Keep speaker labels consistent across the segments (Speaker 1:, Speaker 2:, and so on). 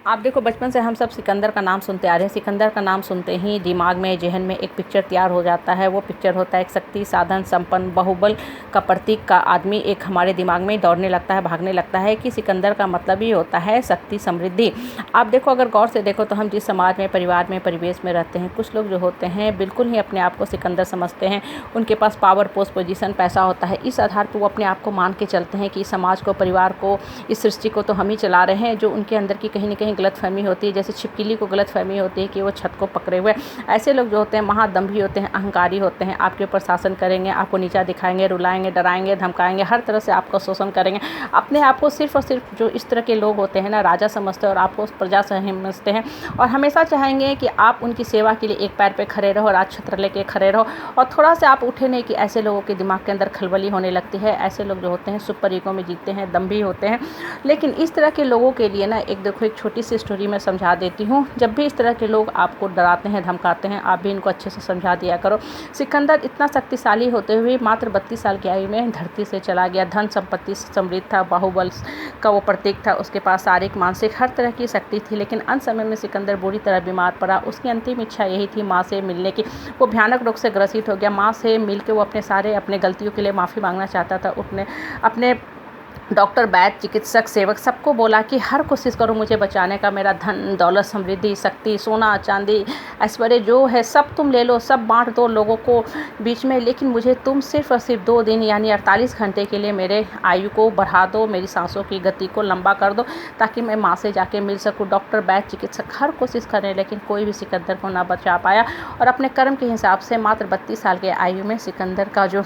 Speaker 1: आप देखो, बचपन से हम सब सिकंदर का नाम सुनते आ रहे हैं। सिकंदर का नाम सुनते ही दिमाग में, ज़हन में एक पिक्चर तैयार हो जाता है। वो पिक्चर होता है एक शक्ति, साधन, संपन्न, बाहुबल का प्रतीक का आदमी एक हमारे दिमाग में दौड़ने लगता है, भागने लगता है कि सिकंदर का मतलब ही होता है शक्ति, समृद्धि। आप देखो, अगर गौर से देखो तो हम जिस समाज में, परिवार में, परिवेश में रहते हैं, कुछ लोग जो होते हैं बिल्कुल ही अपने आप को सिकंदर समझते हैं। उनके पास पावर, पोस्ट, पोजीशन, पैसा होता है। इस आधार पर वो अपने आप को मान के चलते हैं कि समाज को, परिवार को, इस सृष्टि को तो हम ही चला रहे हैं। जो उनके अंदर की कहीं न कहीं गलतफ़हमी होती है, जैसे छिपकली को गलतफ़हमी होती है कि वो छत को पकड़े हुए। ऐसे लोग जो होते हैं महादम्भी होते हैं, अहंकारी होते हैं। आपके ऊपर शासन करेंगे, आपको नीचा दिखाएंगे, रुलाएंगे, डराएंगे, धमकाएंगे, हर तरह से आपका शोषण करेंगे। अपने आप को सिर्फ और सिर्फ जो इस तरह के लोग होते हैं ना, राजा समझते हैं और आपको प्रजा समझते हैं और हमेशा चाहेंगे कि आप उनकी सेवा के लिए एक पैर पे खड़े रहो, राज छत्र लेके खड़े रहो और थोड़ा सा आप उठे नहीं कि ऐसे लोगों के दिमाग के अंदर खलबली होने लगती है। ऐसे लोग जो होते हैं सुपर ईगो में जीते हैं, दम्भी होते हैं। लेकिन इस तरह के लोगों के लिए ना एक छोटी सी स्टोरी मैं समझा देती हूँ। जब भी इस तरह के लोग आपको डराते हैं, धमकाते हैं, आप भी इनको अच्छे से समझा दिया करो। सिकंदर इतना शक्तिशाली होते हुए मात्र 32 साल की आयु में धरती से चला गया। धन संपत्ति समृद्ध था, बाहुबल का वो प्रतीक था। उसके पास शारीरिक, मानसिक हर तरह की शक्ति थी। लेकिन अंत समय में सिकंदर बुरी तरह बीमार पड़ा। उसकी अंतिम इच्छा यही थी माँ से मिलने की। वो भयानक रोग से ग्रसित हो गया। माँ से मिल के वो अपने गलतियों के लिए माफ़ी मांगना चाहता था। अपने डॉक्टर, वैद्य, चिकित्सक, सेवक सबको बोला कि हर कोशिश करो मुझे बचाने का। मेरा धन, दौलत, समृद्धि, शक्ति, सोना, चांदी, ऐश्वर्य जो है सब तुम ले लो, सब बांट दो लोगों को बीच में, लेकिन मुझे तुम सिर्फ और सिर्फ 2 दिन यानी 48 घंटे के लिए मेरे आयु को बढ़ा दो, मेरी सांसों की गति को लंबा कर दो ताकि मैं माँ से जाके मिल सकूँ। डॉक्टर, वैद्य, चिकित्सक हर कोशिश करें लेकिन कोई भी सिकंदर को ना बचा पाया और अपने कर्म के हिसाब से मात्र 32 साल के आयु में सिकंदर का जो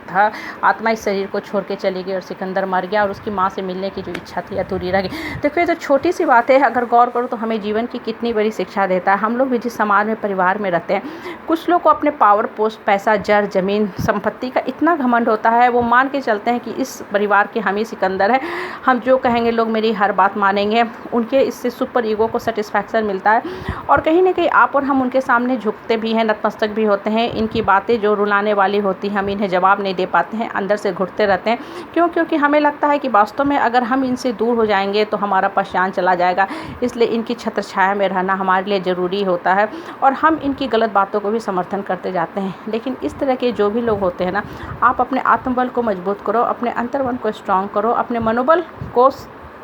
Speaker 1: था आत्मा इस शरीर को छोड़ के चली गई और सिकंदर मर गया और उसकी माँ से मिलने की जो इच्छा थी अधूरी रह गई। देखो, ये तो छोटी सी बात है, अगर गौर करो तो हमें जीवन की कितनी बड़ी शिक्षा देता है। हम लोग भी जिस समाज में, परिवार में रहते हैं, कुछ लोग को अपने पावर, पोस्ट, पैसा, जड़, जमीन, संपत्ति का इतना घमंड होता है, वो मान के चलते हैं कि इस परिवार के हम ही सिकंदर हैं, हम जो कहेंगे लोग मेरी हर बात मानेंगे। उनके इससे सुपर ईगो को सेटिस्फैक्शन मिलता है और कहीं ना कहीं आप और हम उनके सामने झुकते भी हैं, नतमस्तक भी होते हैं। इनकी बातें जो रुलाने वाली होती हैं, हम इन्हें जवाब नहीं दे पाते हैं, अंदर से घुटते रहते हैं। क्योंकि हमें लगता है कि वास्तव में अगर हम इनसे दूर हो जाएंगे तो हमारा पहचान चला जाएगा। इसलिए इनकी छत्र छाया में रहना हमारे लिए ज़रूरी होता है और हम इनकी गलत बातों को भी समर्थन करते जाते हैं। लेकिन इस तरह के जो भी लोग होते हैं ना, आप अपने आत्मबल को मजबूत करो, अपने अंतर्मन को स्ट्रांग करो, अपने मनोबल को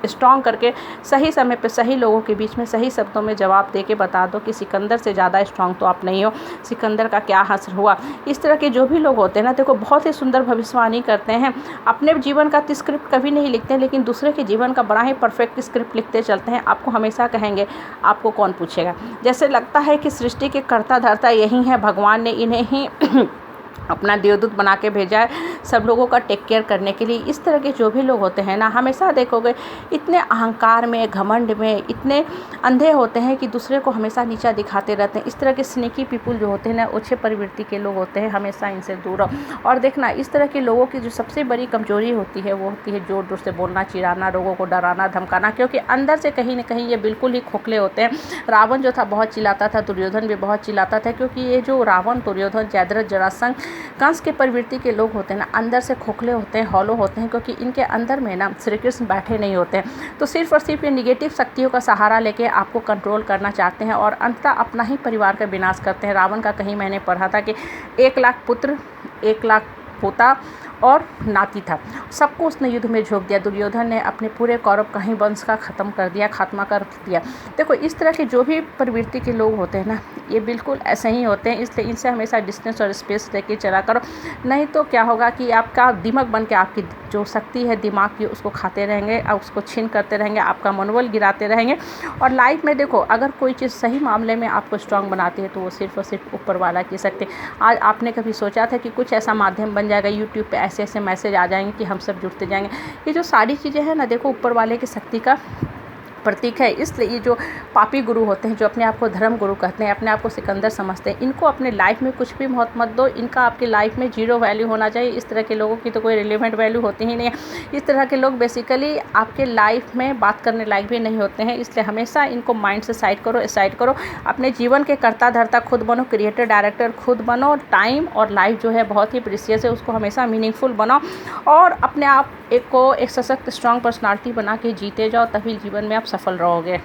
Speaker 1: स्ट्रॉन्ग करके सही समय पे सही लोगों के बीच में सही शब्दों में जवाब दे के बता दो कि सिकंदर से ज़्यादा स्ट्रॉन्ग तो आप नहीं हो। सिकंदर का क्या हासिल हुआ। इस तरह के जो भी लोग होते हैं ना, देखो बहुत ही सुंदर भविष्यवाणी करते हैं। अपने जीवन का स्क्रिप्ट कभी नहीं लिखते लेकिन दूसरे के जीवन का बड़ा ही परफेक्ट स्क्रिप्ट लिखते चलते हैं। आपको हमेशा कहेंगे आपको कौन पूछेगा। जैसे लगता है कि सृष्टि के कर्ता धर्ता यही है, भगवान ने इन्हें ही अपना देवदूत बना के भेजा है सब लोगों का टेक केयर करने के लिए। इस तरह के जो भी लोग होते हैं ना, हमेशा देखोगे इतने अहंकार में, घमंड में, इतने अंधे होते हैं कि दूसरे को हमेशा नीचा दिखाते रहते हैं। इस तरह के स्नेकी पीपुल जो होते हैं ना, ओछे प्रवृत्ति के लोग होते हैं, हमेशा इनसे दूर रहो। और देखना, इस तरह के लोगों की जो सबसे बड़ी कमजोरी होती है वो होती है जोर जोर से बोलना, चिढ़ाना, लोगों को डराना, धमकाना, क्योंकि अंदर से कहीं ना कहीं ये बिल्कुल ही खोखले होते हैं। रावण जो था बहुत चिल्लाता था, दुर्योधन भी बहुत चिल्लाता था, क्योंकि ये जो रावण, दुर्योधन, जयद्रथ, जरासंध, कंस के प्रवृत्ति के लोग होते हैं ना, अंदर से खोखले होते हैं, हॉलो होते हैं, क्योंकि इनके अंदर में ना श्री कृष्ण बैठे नहीं होते हैं। तो सिर्फ और सिर्फ ये निगेटिव शक्तियों का सहारा लेके आपको कंट्रोल करना चाहते हैं और अंततः अपना ही परिवार का विनाश करते हैं। रावण का कहीं मैंने पढ़ा था कि 1 लाख पुत्र, 1 लाख पोता और नाती था, सबको उसने युद्ध में झोंक दिया। दुर्योधन ने अपने पूरे कौरव का ही वंश का ख़त्म कर दिया, खात्मा कर दिया। देखो, इस तरह के जो भी प्रवृत्ति के लोग होते हैं ना, ये बिल्कुल ऐसे ही होते हैं। इसलिए इनसे हमेशा डिस्टेंस और स्पेस लेके चला करो, नहीं तो क्या होगा कि आपका दिमाग बन के आपकी जो शक्ति है दिमाग की उसको खाते रहेंगे और उसको छीन करते रहेंगे, आपका मनोबल गिराते रहेंगे। और लाइफ में देखो, अगर कोई चीज़ सही मामले में आपको स्ट्रांग बनाती है तो वो सिर्फ और सिर्फ ऊपर वाला की शक्ति। आज आपने कभी सोचा था कि कुछ ऐसा माध्यम बन जाएगा, यूट्यूब पे ऐसे ऐसे मैसेज आ जाएंगे कि हम सब जुड़ते जाएंगे। ये जो सारी चीज़ें हैं ना, देखो ऊपर वाले की शक्ति का प्रतीक है। इसलिए ये जो पापी गुरु होते हैं, जो अपने आप को धर्म गुरु कहते हैं, अपने आप को सिकंदर समझते हैं, इनको अपने लाइफ में कुछ भी मत दो। इनका आपकी लाइफ में 0 वैल्यू होना चाहिए। इस तरह के लोगों की तो कोई रिलेवेंट वैल्यू होती ही नहीं है। इस तरह के लोग बेसिकली आपके लाइफ में बात करने लायक भी नहीं होते हैं। इसलिए हमेशा इनको माइंड से साइड करो। अपने जीवन के कर्ता धर्ता खुद बनो, क्रिएटर डायरेक्टर खुद बनो। टाइम और लाइफ जो है बहुत ही प्रीशियस है, उसको हमेशा मीनिंगफुल बनाओ और अपने आप एक सशक्त स्ट्रॉन्ग पर्सनालिटी बना के जीते जाओ, तभी जीवन में आप सफल रहोगे।